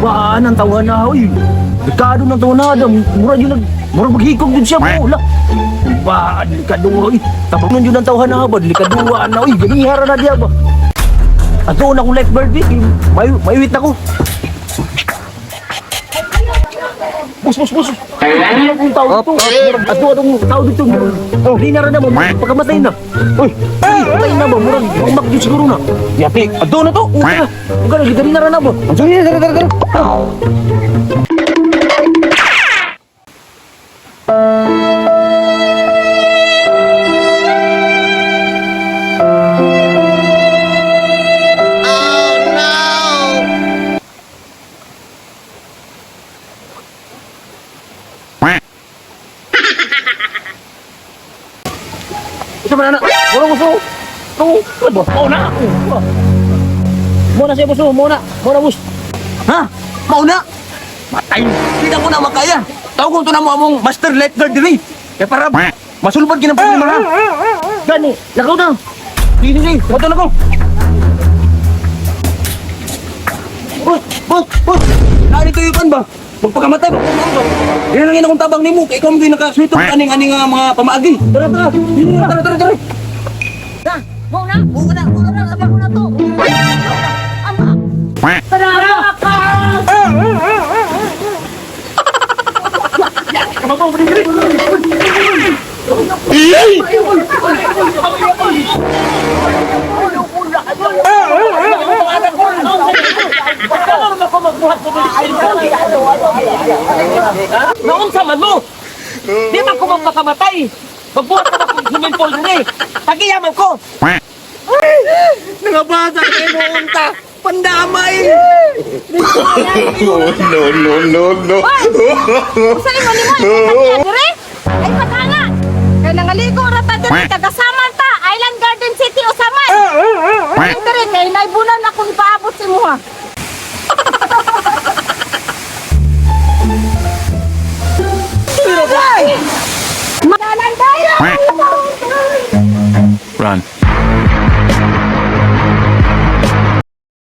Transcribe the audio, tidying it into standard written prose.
Baan ang tawa na, uy. Dekado ng tawa na, mura maghikog din siya, wala. Baan, delikado, uy. Tabang nun yun ang tawa na, ba, delikaduan na, uy. Ganihara na diya, ba. Ato na kong lifeguard, eh. Mayuwit na ko. Bus. Ano kong tao dito? Ato atong tao dito. Hindi na rin na, pagkamatay na. Uy, patay na ba? Murag, magmakdi siguro na. Yati, ato na to. Huwag ka na, gitari na rin na ba? Sige, tara. Ito ba na? Muna gusto. Mauna. Muna siya gusto. Muna bus. Ha? Mauna? Matay. Hindi na ko na makaya. Tawag ko ito na mo among master lifeguard diri. Kaya para masulbad kinang problema ha. Gani, lakaw na. Sige. Bato na ko. Bus. Nari kayo kan ba? Magpakamatay ba? Yan lang yun akong tabang ni mo. Kaya ikaw hindi nakaswito aning mga pamaagi. Tara. Muna, sabi ko na to. Ama. Tara ka! Kamabaw, balik. Noon sa man mo, di man ko magpakamatay. Magbuhat ka na kung swimming pool din eh. Tagiyaman ko. Nangabasa kayo mo unta. Pandamay. No. Sa'yo mo ni mo, dire? Ay, patanga. Kaya nangaligo rata dire, tagasaman ta. Island Garden City, Usaman. Ay, dire, kaya naibunan akong ipaabot si mo ha. Magalan tayo! Run.